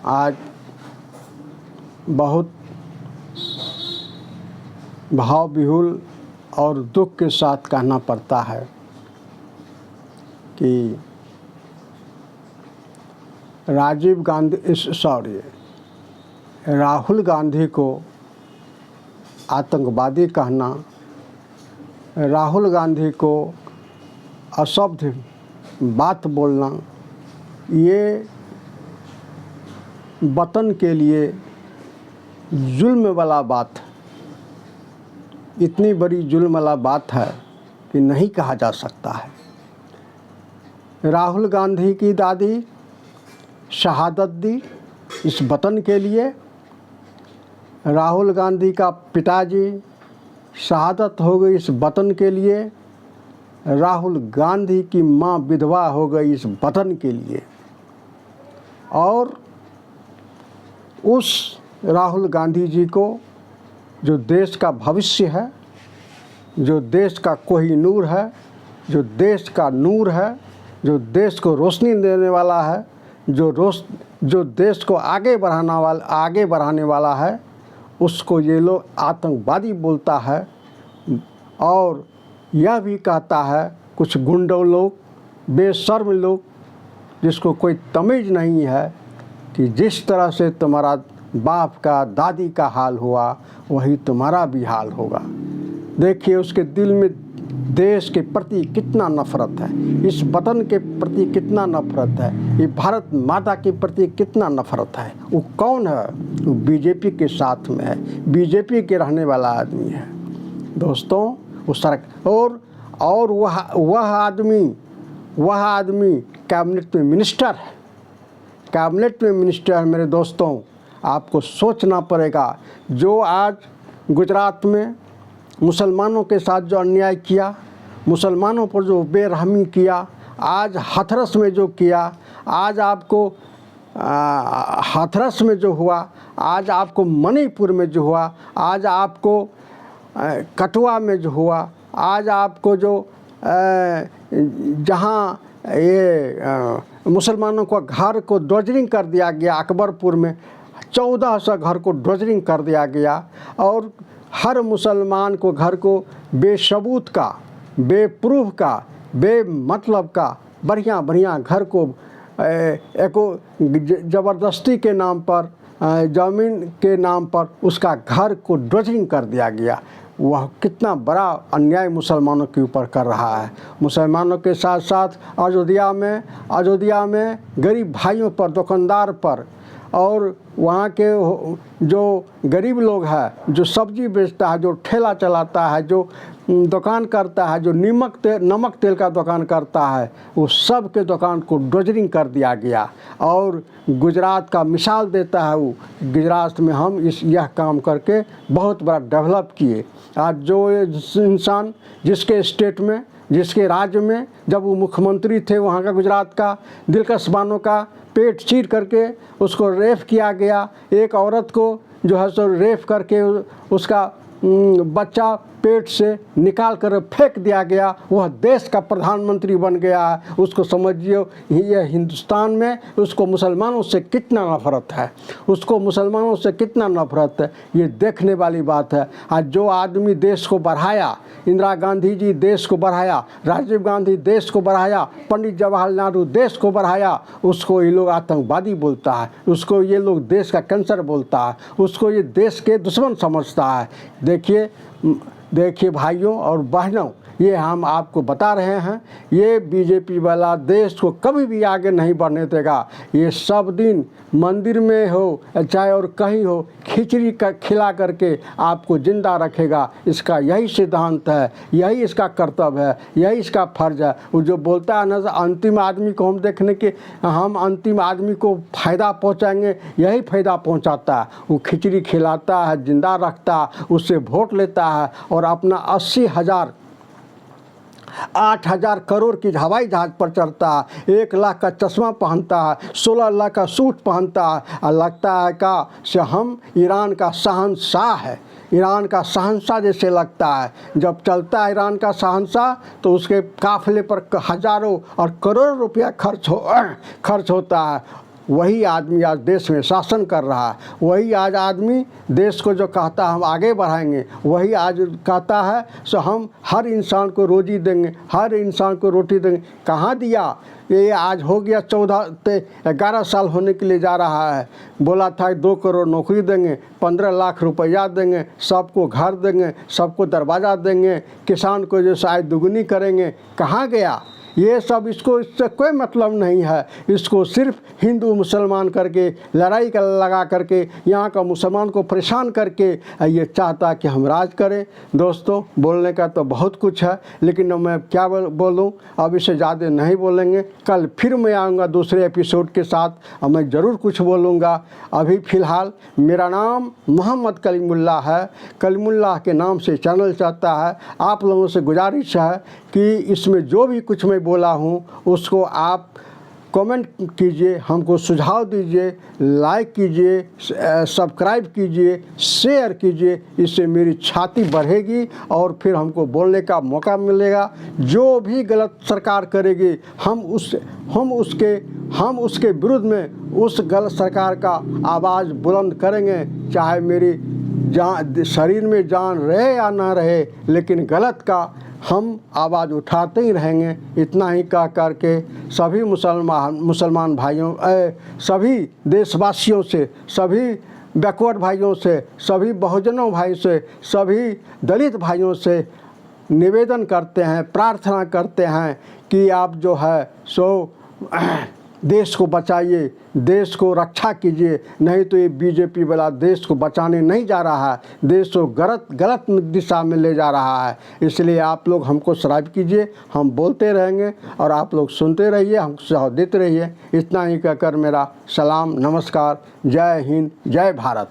आज बहुत भाव विहुल और दुख के साथ कहना पड़ता है कि राहुल गांधी को आतंकवादी कहना, राहुल गांधी को अशुद्ध बात बोलना, ये वतन के लिए जुल्म वाला बात, इतनी बड़ी जुल्म वाला बात है कि नहीं कहा जा सकता है। राहुल गांधी की दादी शहादत दी इस वतन के लिए, राहुल गांधी का पिताजी शहादत हो गई इस वतन के लिए, राहुल गांधी की माँ विधवा हो गई इस वतन के लिए। और उस राहुल गांधी जी को, जो देश का भविष्य है, जो देश का कोहिनूर है, जो देश का नूर है, जो देश को रोशनी देने वाला है, जो देश को आगे बढ़ाने वाला है, उसको ये लोग आतंकवादी बोलता है। और यह भी कहता है कुछ गुंडों लोग, बेशर्म लोग, जिसको कोई तमीज़ नहीं है कि जिस तरह से तुम्हारा बाप का, दादी का हाल हुआ, वही तुम्हारा भी हाल होगा। देखिए उसके दिल में देश के प्रति कितना नफ़रत है, इस वतन के प्रति कितना नफ़रत है, ये भारत माता के प्रति कितना नफ़रत है। वो कौन है? वो बीजेपी के साथ में है, बीजेपी के रहने वाला आदमी है दोस्तों। वो सड़क और वह आदमी कैबिनेट में मिनिस्टर है, कैबिनेट में मिनिस्टर है। मेरे दोस्तों, आपको सोचना पड़ेगा, जो आज गुजरात में मुसलमानों के साथ जो अन्याय किया, मुसलमानों पर जो बेरहमी किया, आज हाथरस में जो किया, आज आपको हाथरस में जो हुआ, आज आपको मणिपुर में जो हुआ, आज आपको कठुआ में जो हुआ, आज आपको जो जहाँ ये मुसलमानों को घर को ड्वजरिंग कर दिया गया, अकबरपुर में 1400 घर को ड्वजरिंग कर दिया गया, और हर मुसलमान को घर को बेसबूत का, बेप्रूफ का, बेमतलब का बढ़िया घर को ज़बरदस्ती के नाम पर, ज़मीन के नाम पर उसका घर को ड्वजरिंग कर दिया गया। वह कितना बड़ा अन्याय मुसलमानों के ऊपर कर रहा है। मुसलमानों के साथ साथ अयोध्या में गरीब भाइयों पर, दुकानदार पर, और वहाँ के जो गरीब लोग हैं, जो सब्जी बेचता है, जो ठेला चलाता है, जो दुकान करता है, जो नमक तेल का दुकान करता है, वो सब के दुकान को ड्वजरिंग कर दिया गया। और गुजरात का मिसाल देता है वो, गुजरात में हम यह काम करके बहुत बड़ा डेवलप किए। आज जो इंसान जिसके स्टेट में, जिसके राज्य में जब वो मुख्यमंत्री थे वहाँ का, गुजरात का, दिलकश बानो का पेट चीर करके उसको रेप किया गया, एक औरत को जो है सो रेप करके उसका बच्चा पेट से निकाल कर फेंक दिया गया, वह देश का प्रधानमंत्री बन गया है। उसको समझिए, ये हिंदुस्तान में उसको मुसलमानों से कितना नफ़रत है, उसको मुसलमानों से कितना नफ़रत है, ये देखने वाली बात है। आज जो आदमी देश को बढ़ाया, इंदिरा गांधी जी देश को बढ़ाया, राजीव गांधी देश को बढ़ाया, पंडित जवाहरलाल नेहरू देश को बढ़ाया, उसको ये लोग आतंकवादी बोलता है, उसको ये लोग देश का कैंसर बोलता है, उसको ये देश के दुश्मन समझता है। देखिए भाइयों और बहनों, ये हम आपको बता रहे हैं, ये बीजेपी वाला देश को कभी भी आगे नहीं बढ़ने देगा। ये सब दिन मंदिर में हो चाहे और कहीं हो, खिचड़ी का खिला करके आपको जिंदा रखेगा। इसका यही सिद्धांत है, यही इसका कर्तव्य है, यही इसका फर्ज है। वो जो बोलता है ना, अंतिम आदमी को हम देखने के, हम अंतिम आदमी को फ़ायदा पहुंचाएंगे, यही फ़ायदा पहुंचाता है। वो खिचड़ी खिलाता है, जिंदा रखता है, उससे वोट लेता है, और अपना 80,000 8,000 करोड़ की हवाई जहाज़ पर चढ़ता है, 1 लाख का चश्मा पहनता है, 16 लाख का सूट पहनता है, और लगता है का से हम ईरान का शहंशाह है। ईरान का शहंशाह जैसे लगता है। जब चलता है ईरान का शहंशाह तो उसके काफ़िले पर हज़ारों और करोड़ों रुपया खर्च होता है। वही आदमी आज देश में शासन कर रहा है। वही आज आदमी देश को जो कहता है हम आगे बढ़ाएंगे, वही आज कहता है सो हम हर इंसान को रोजी देंगे, हर इंसान को रोटी देंगे। कहाँ दिया? ये आज हो गया 11 साल होने के लिए जा रहा है। बोला था 2 करोड़ नौकरी देंगे, 15 लाख रुपया देंगे, सबको घर देंगे, सबको दरवाज़ा देंगे, किसान को जो आय दुगनी करेंगे। कहाँ गया ये सब? इससे कोई मतलब नहीं है। इसको सिर्फ हिंदू मुसलमान करके लड़ाई लगा करके यहाँ का मुसलमान को परेशान करके ये चाहता कि हम राज करें। दोस्तों, बोलने का तो बहुत कुछ है, लेकिन मैं क्या बोलूँ, अब इससे ज़्यादा नहीं बोलेंगे। कल फिर मैं आऊँगा दूसरे एपिसोड के साथ और मैं ज़रूर कुछ बोलूँगा। अभी फ़िलहाल मेरा नाम मोहम्मद कलीमुल्लाह है। कलीमुल्लाह के नाम से चैनल चलता है। आप लोगों से गुजारिश है कि इसमें जो भी कुछ मैं बोला हूँ उसको आप कमेंट कीजिए, हमको सुझाव दीजिए, लाइक कीजिए, सब्सक्राइब कीजिए, शेयर कीजिए। इससे मेरी छाती बढ़ेगी और फिर हमको बोलने का मौका मिलेगा। जो भी गलत सरकार करेगी हम उसके विरुद्ध में उस गलत सरकार का आवाज़ बुलंद करेंगे। चाहे मेरी शरीर में जान रहे या ना रहे, लेकिन गलत का हम आवाज़ उठाते ही रहेंगे। इतना ही कह करके सभी मुसलमान भाइयों, सभी देशवासियों से, सभी बैकवर्ड भाइयों से, सभी बहुजनों भाई से, सभी दलित भाइयों से निवेदन करते हैं, प्रार्थना करते हैं कि आप जो है सो देश को बचाइए, देश को रक्षा कीजिए। नहीं तो ये बीजेपी वाला देश को बचाने नहीं जा रहा है, देश को गलत दिशा में ले जा रहा है। इसलिए आप लोग हमको सब्सक्राइब कीजिए, हम बोलते रहेंगे और आप लोग सुनते रहिए, हमको सुझाव देते रहिए। इतना ही कहकर मेरा सलाम, नमस्कार, जय हिंद, जय भारत।